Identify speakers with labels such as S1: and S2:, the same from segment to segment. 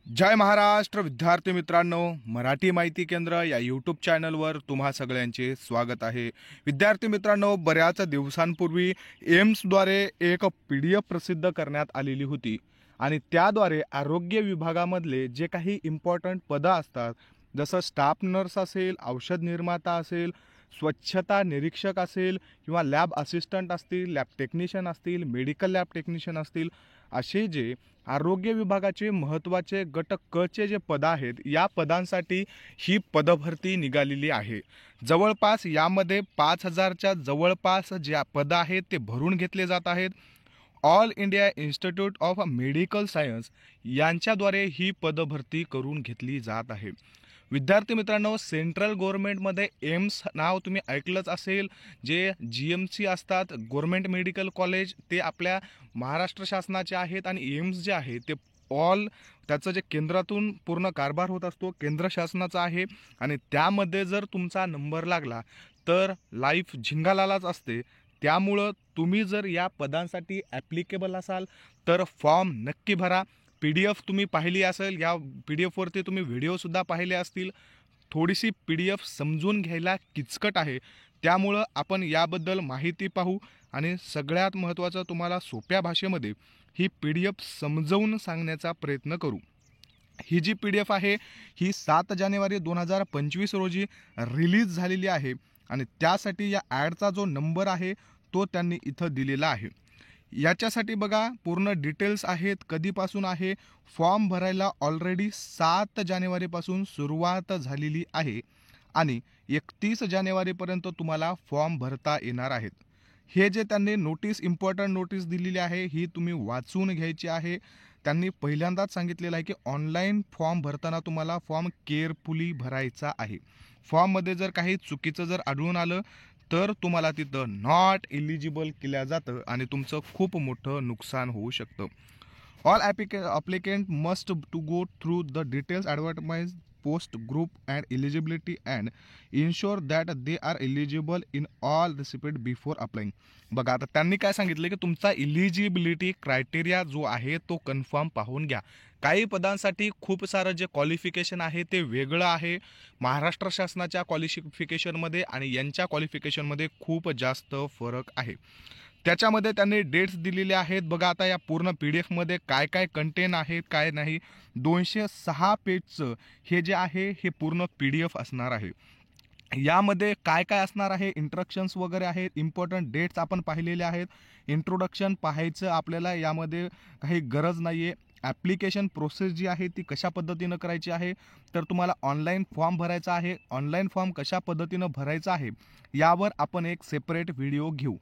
S1: जय महाराष्ट्र विद्यार्थी मित्रांनो, मराठी माहिती केंद्र या यूट्यूब चॅनलवर तुम्हा सगळ्यांचे स्वागत आहे। विद्यार्थी मित्रांनो, बऱ्याच दिवसांपूर्वी एम्सद्वारे एक PDF प्रसिद्ध करण्यात आलेली होती आणि त्याद्वारे आरोग्य विभागामधले जे काही इम्पॉर्टंट पदं असतात, जसं स्टाफ नर्स असेल, औषध निर्माता असेल, स्वच्छता निरीक्षक असेल किंवा लॅब असिस्टंट असतील, लॅब टेक्निशियन असतील, मेडिकल लॅब टेक्निशियन असतील, असे जे आरोग्य विभागाचे महत्त्वाचे गट क चे जे पद आहेत, या पदांसाठी ही पदभरती निघालेली आहे। जवळपास यामध्ये 5000च्या जवळपास जे पद आहेत ते भरून घेतले जात आहेत। All India institute of medical science यांच्याद्वारे ही पदभरती करून घेतली जात आहे। विद्यार्थी मित्रांनो, सेंट्रल गव्हर्नमेंटमध्ये एम्स नाव तुम्ही ऐकलंच असेल। जे GMC असतात, गव्हर्नमेंट मेडिकल कॉलेज, ते आपल्या महाराष्ट्र शासनाचे आहेत आणि एम्स जे आहे ते त्याचं जे केंद्रातून पूर्ण कारभार होत असतो, केंद्र शासनाचा आहे आणि त्यामध्ये जर तुमचा नंबर लागला तर लाईफ झिंगालालाच असते। त्यामुळं तुम्ही जर या पदांसाठी ॲप्लिकेबल असाल तर फॉर्म नक्की भरा। PDF तुम्ही पाहिली असेल, या PDF वरती तुम्ही व्हिडिओसुद्धा पाहिले असतील। थोडीशी PDF समजून घ्यायला किचकट आहे, त्यामुळं आपण याबद्दल माहिती पाहू आणि सगळ्यात महत्त्वाचं तुम्हाला सोप्या भाषेमध्ये ही PDF समजवून सांगण्याचा प्रयत्न करू। ही जी PDF आहे ही 7 जानेवारी 2025 रोजी रिलीज झालेली आहे आणि त्यासाठी या ॲडचा जो नंबर आहे तो त्यांनी इथं दिलेला आहे। याच्यासाठी बघा पूर्ण डिटेल्स आहेत, कधीपासून आहे। फॉर्म भरायला ऑलरेडी 7 जानेवारीपासून सुरुवात झालेली आहे आणि 31 जानेवारीपर्यंत तुम्हाला फॉर्म भरता येणार आहेत। हे जे त्यांनी नोटीस, इम्पॉर्टंट नोटीस दिलेली आहे, ही तुम्ही वाचून घ्यायची आहे। त्यांनी पहिल्यांदाच सांगितलेलं आहे की ऑनलाईन फॉर्म भरताना तुम्हाला फॉर्म केअरफुली भरायचा आहे। फॉर्ममध्ये जर काही चुकीचं जर आढळून आलं तर तुम्हाला तिथं नॉट एलिजिबल केल्या जातं आणि तुमचं खूप मोठं नुकसान होऊ शकतं। All applicant must to go through the details advertise post group and eligibility and ensure that they are eligible in all respect before applying. बघा, आता त्यांनी काय सांगितलं की तुमचा इलिजिबिलिटी क्रायटेरिया जो आहे तो कन्फर्म पाहून घ्या। काही पदांसाठी खूप सारं जे क्वालिफिकेशन आहे ते वेगळं आहे महाराष्ट्र शासनाच्या क्वालिफिकेशनमध्ये आणि यांच्या क्वालिफिकेशनमध्ये खूप जास्त फरक आहे। त्याच्यामध्ये त्यांनी डेट्स दिलेले आहेत। बघा, आता या पूर्ण PDF मध्ये काय काय कंटेन आहे काय नाही, 206 पेजचं हे जे आहे हे पूर्ण PDF असणार आहे। यामध्ये काय काय असणार आहे, इंट्रोडक्शन्स वगैरे आहेत, इम्पॉर्टंट डेट्स आपण पाहिलेले आहेत। इंट्रोडक्शन पाहायचं आपल्याला यामध्ये काही गरज नाही आहे। ॲप्लिकेशन प्रोसेस जी आहे ती कशा पद्धतीनं करायची आहे, तर तुम्हाला ऑनलाईन फॉर्म भरायचा आहे। ऑनलाईन फॉर्म कशा पद्धतीनं भरायचा आहे यावर आपण एक सेपरेट व्हिडिओ घेऊ।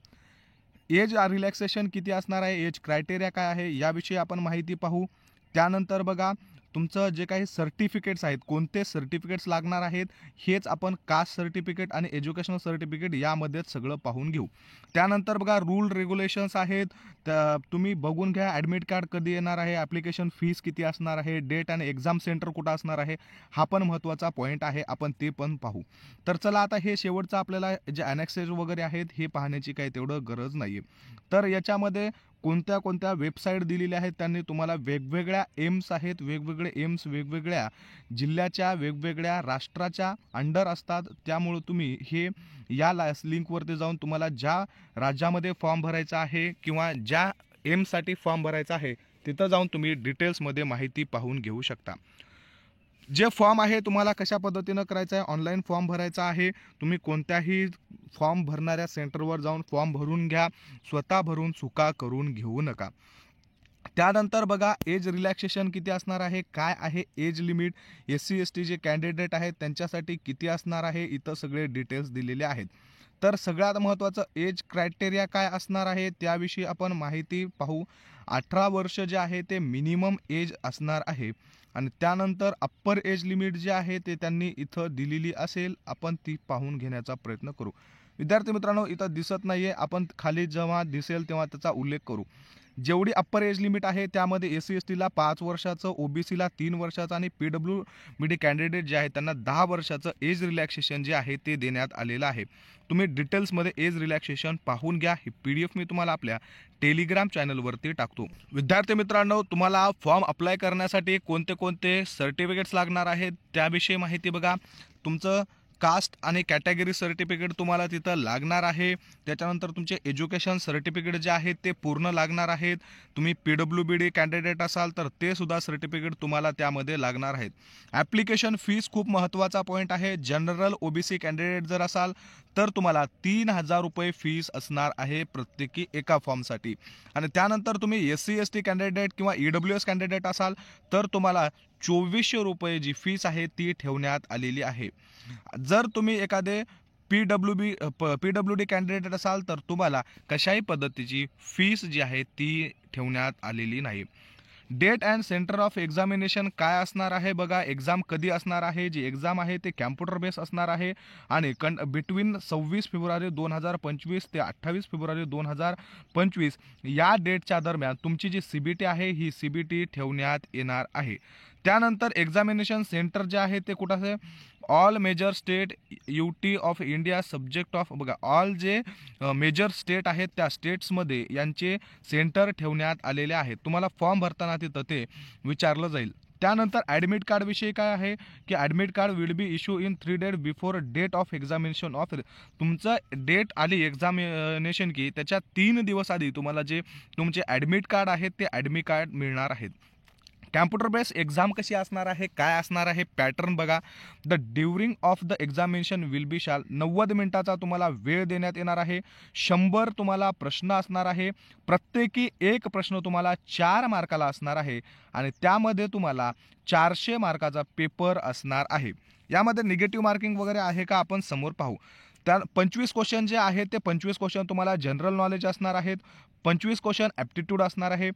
S1: एज रिलॅक्सेशन किती असणार आहे, एज क्रायटेरिया काय आहे याविषयी आपण माहिती पाहू। त्यानंतर बघा, तुमचं जे काही सर्टिफिकेट्स आहेत, कोणते सर्टिफिकेट्स लागणार आहेत, हेच आपण कास्ट सर्टिफिकेट आणि एज्युकेशनल सर्टिफिकेट यामध्येच सगळं पाहून घेऊ। त्यानंतर बघा, रूल रेग्युलेशन्स आहेत, तुम्ही बघून घ्या। ॲडमिट कार्ड कधी येणार आहे, ॲप्लिकेशन फीस किती असणार आहे, डेट आणि एक्झाम सेंटर कुठं असणार आहे, हा पण महत्त्वाचा पॉईंट आहे, आपण ते पण पाहू। तर चला, आता हे शेवटचं आपल्याला जे ॲनेक्सेस वगैरे आहेत हे पाहण्याची काही तेवढं गरज नाही आहे। तर याच्यामध्ये कोणत्या कोणत्या वेबसाईट दिलेल्या आहेत, त्यांनी तुम्हाला वेगवेगळ्या एम्स आहेत, वेगवेगळे एम्स वेगवेगळ्या जिल्ह्याच्या, वेगवेगळ्या राष्ट्राच्या अंडर असतात। त्यामुळे तुम्ही हे या लिंकवरती जाऊन तुम्हाला ज्या राज्यामध्ये फॉर्म भरायचा आहे किंवा ज्या एम्ससाठी फॉर्म भरायचा आहे तिथं जाऊन तुम्ही डिटेल्समध्ये माहिती पाहून घेऊ शकता। जे फॉर्म आहे तुम्हाला कशा पद्धतीनं करायचं आहे, ऑनलाईन फॉर्म भरायचा आहे। तुम्ही कोणत्याही फॉर्म भरणाऱ्या सेंटरवर जाऊन फॉर्म भरून घ्या, स्वतः भरून चुका करून घेऊ नका। त्यानंतर बघा, एज रिलॅक्सेशन किती असणार आहे, काय आहे एज लिमिट, SC ST जे कॅन्डिडेट आहेत त्यांच्यासाठी किती असणार आहे, इथं सगळे डिटेल्स दिलेले आहेत। तर सगळ्यात महत्त्वाचं एज क्रायटेरिया काय असणार आहे त्याविषयी आपण माहिती पाहू। 18 वर्ष जे आहे ते मिनिमम एज असणार आहे आणि त्यानंतर अप्पर एज लिमिट जे आहे ते त्यांनी इथं दिलेली असेल, आपण ती पाहून घेण्याचा प्रयत्न करू। विद्यार्थी मित्रांनो, इथं दिसत नाहीये, आपण खाली जेव्हा दिसेल तेव्हा त्याचा उल्लेख करू। जेवढी अप्पर एज लिमिट आहे त्यामध्ये SC/STला 5 वर्षाचं, OBCला 3 वर्षाचं आणि PWBD कॅन्डिडेट जे आहे त्यांना 10 वर्षाचं एज रिलॅक्सेशन जे आहे ते देण्यात आलेलं आहे. तुम्ही डिटेल्समध्ये एज रिलॅक्सेशन पाहून घ्या. ही PDF मी तुम्हाला आपल्या टेलिग्राम चॅनलवरती टाकतो. विद्यार्थी मित्रांनो, तुम्हाला फॉर्म अप्लाय करण्यासाठी कोणते कोणते सर्टिफिकेट्स लागणार आहेत त्याविषयी माहिती बघा. तुमचं कास्ट आणि कॅटेगरी सर्टिफिकेट तुम्हाला तिथं लागणार आहे. त्याच्यानंतर तुमचे एज्युकेशन सर्टिफिकेट जे आहेत ते पूर्ण लागणार आहेत. तुम्ही PWBD कॅन्डिडेट असाल तर ते सुद्धा सर्टिफिकेट तुम्हाला त्यामध्ये लागणार आहेत. ॲप्लिकेशन फीस खूप महत्त्वाचा पॉईंट आहे. जनरल OBC कॅन्डिडेट जर असाल तर तुम्हाला 3,000 रुपये फीस असणार आहे प्रत्येकी एका फॉर्मसाठी. आणि त्यानंतर तुम्ही SC/ST कॅन्डिडेट किंवा EWS कॅन्डिडेट असाल तर तुम्हाला 2,400 रुपये जी फीस आहे ती ठेवण्यात आलेली आहे. जर तुम्ही एखादे PWD कॅन्डिडेट असाल तर तुम्हाला कशाही पद्धतीची फीस जी आहे ती ठेवण्यात आलेली नाही. Date and centre of examination काय असणार आहे बघा. एक्झाम कधी असणार आहे, जी एक्झाम आहे ते कॅम्प्युटर बेस असणार आहे आणि बिटवीन 26 फेब्रुवारी 2025 ते 28 फेब्रुवारी 2025 या डेटच्या दरम्यान तुमची जी CBT आहे ही CBT ठेवण्यात येणार आहे. त्यानंतर एक्झामिनेशन सेंटर जे आहे ते कुठं आहे, all major state UT of India subject of बघा, ऑल जे मेजर स्टेट आहेत त्या स्टेट्समध्ये यांचे सेंटर ठेवण्यात आलेले आहेत. तुम्हाला फॉर्म भरताना तिथं ते विचारलं जाईल. त्यानंतर ॲडमिट कार्ड विषयी काय आहे की admit card will be issue in 3 days before date of examination of. तुमचं डेट आली एक्झामिनेशन की त्याच्या 3 दिवस आधी तुम्हाला जे तुमचे ॲडमिट कार्ड आहेत ते ॲडमिट कार्ड मिळणार आहेत. कॅम्प्युटर बेस एक्झाम कशी असणार आहे, काय असणार आहे, पॅटर्न बघा. The during of the examination will बी 90 मिनिटाचा तुम्हाला वेळ देण्यात येणार आहे. 100 तुम्हाला प्रश्न असणार आहे. प्रत्येकी एक प्रश्न तुम्हाला 4 मार्काला असणार आहे आणि त्यामध्ये तुम्हाला 400 मार्काचा पेपर असणार आहे. यामध्ये निगेटिव्ह मार्किंग वगैरे आहे का आपण समोर पाहू. त्या 25 क्वेश्चन जे आहेत ते 25 क्वेश्चन तुम्हाला जनरल नॉलेज असणार आहेत. 25 क्वेश्चन ॲप्टिट्यूड असणार आहे.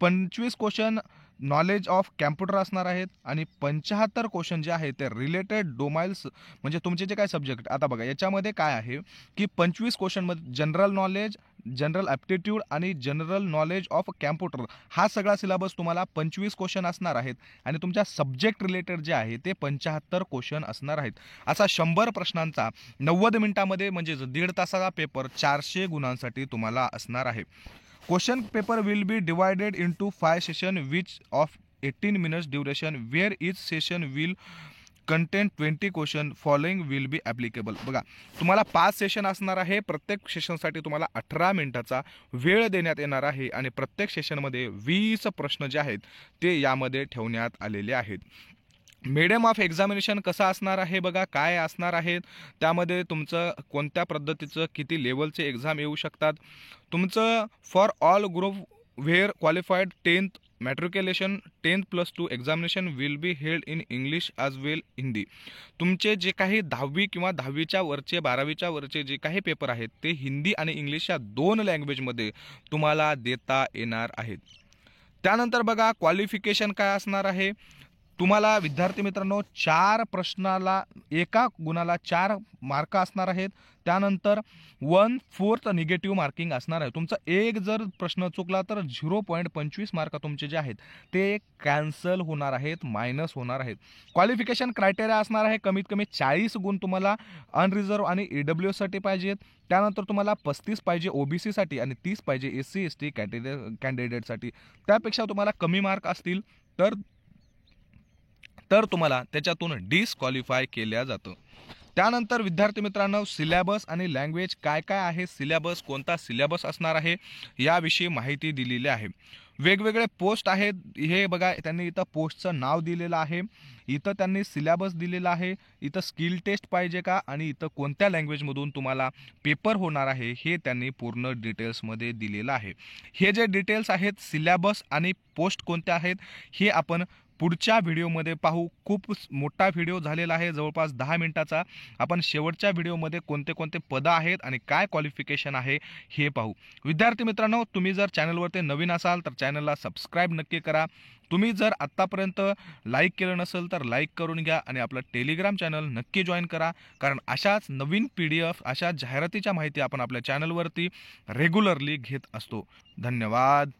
S1: 25 क्वेश्चन नॉलेज ऑफ कॅम्प्युटर असणार आहेत आणि 75 क्वेश्चन जे आहेत ते रिलेटेड डोमाइल्स म्हणजे तुमचे जे काय सब्जेक्ट. आता बघा याच्यामध्ये काय आहे की 25 क्वेश्चनमध्ये जनरल नॉलेज, जनरल ॲप्टिट्यूड आणि जनरल नॉलेज ऑफ कॅम्प्युटर हा सगळा सिलेबस तुम्हाला 25 क्वेश्चन असणार आहेत आणि तुमच्या सब्जेक्ट रिलेटेड जे आहे ते 75 क्वेश्चन असणार आहेत. असा 100 प्रश्नांचा 90 मिनिटामध्ये म्हणजे 1.5 तासाचा पेपर 400 गुणांसाठी तुम्हाला असणार आहे. Question paper will be divided into 5 session which of 18 minutes duration where each session will content 20 question following will be applicable. बघा तुम्हाला 5 सेशन असणार आहे. प्रत्येक सेशनसाठी तुम्हाला 18 मिनिटाचा वेळ देण्यात येणार आहे आणि प्रत्येक सेशनमध्ये 20 प्रश्न जे आहेत ते यामध्ये ठेवण्यात आलेले आहेत. मीडियम ऑफ एक्झामिनेशन कसं असणार आहे बघा, काय असणार आहे त्यामध्ये तुमचं कोणत्या पद्धतीचं किती लेवलचे एक्झाम येऊ शकतात. तुमचं for all group where qualified 10th matriculation 10+2 examination will be held in English as well Hindi. तुमचे जे काही 10वी किंवा 10वीच्या वरचे 12वीच्या वरचे जे काही पेपर आहेत ते हिंदी आणि इंग्लिश या 2 लँग्वेजमध्ये तुम्हाला देता येणार आहेत. त्यानंतर बघा क्वालिफिकेशन काय असणार आहे. तुम्हाला विद्यार्थी मित्रांनो 4 प्रश्नाला एका गुणाला 4 मार्क असणार आहेत. त्यानंतर 1/4 निगेटिव्ह मार्किंग असणार आहे. तुमचा एक जर प्रश्न चुकला तर 0.25 मार्क तुमचे जे आहेत ते कॅन्सल होणार आहेत, मायनस होणार आहेत. क्वालिफिकेशन क्रायटेरिया असणार आहे कमीत कमी 40 गुण तुम्हाला अनरिझर्व आणि EWS साठी पाहिजेत. त्यानंतर तुम्हाला 35 पाहिजे OBC साठी आणि 30 पाहिजे SC/ST कॅन्डिडेटसाठी. त्यापेक्षा तुम्हाला कमी मार्क असतील तर तुम्हाला त्याच्यातून डिस्क्वालिफाय केल्या जातं. त्यानंतर विद्यार्थी मित्रांनो सिलेबस आणि लँग्वेज काय काय आहे, सिलेबस कोणता सिलेबस असणार आहे याविषयी माहिती दिलेली आहे. वेगवेगळे पोस्ट आहेत. हे बघा त्यांनी इथं पोस्टचं नाव दिलेलं आहे, इथं त्यांनी सिलेबस दिलेला आहे, इथं स्किल टेस्ट पाहिजे का आणि इथं कोणत्या लँग्वेजमधून तुम्हाला पेपर होणार आहे हे त्यांनी पूर्ण डिटेल्समध्ये दिलेलं आहे. हे जे डिटेल्स आहेत सिलेबस आणि पोस्ट कोणत्या आहेत हे आपण पुढच्या व्हिडिओमध्ये पाहू. खूप मोठा व्हिडिओ झालेला आहे, जवळपास 10 मिनिटाचा. आपण शेवटच्या व्हिडिओमध्ये कोणते कोणते पदं आहेत आणि काय क्वालिफिकेशन आहे हे पाहू. विद्यार्थी मित्रांनो तुम्ही जर चॅनलवरती नवीन असाल तर चॅनलला सबस्क्राईब नक्की करा. तुम्ही जर आत्तापर्यंत लाईक केलं नसेल तर लाईक करून घ्या आणि आपलं टेलिग्राम चॅनल नक्की जॉईन करा, कारण अशाच नवीन PDF अशा जाहिरातीच्या माहिती आपण आपल्या चॅनलवरती रेग्युलरली घेत असतो. धन्यवाद.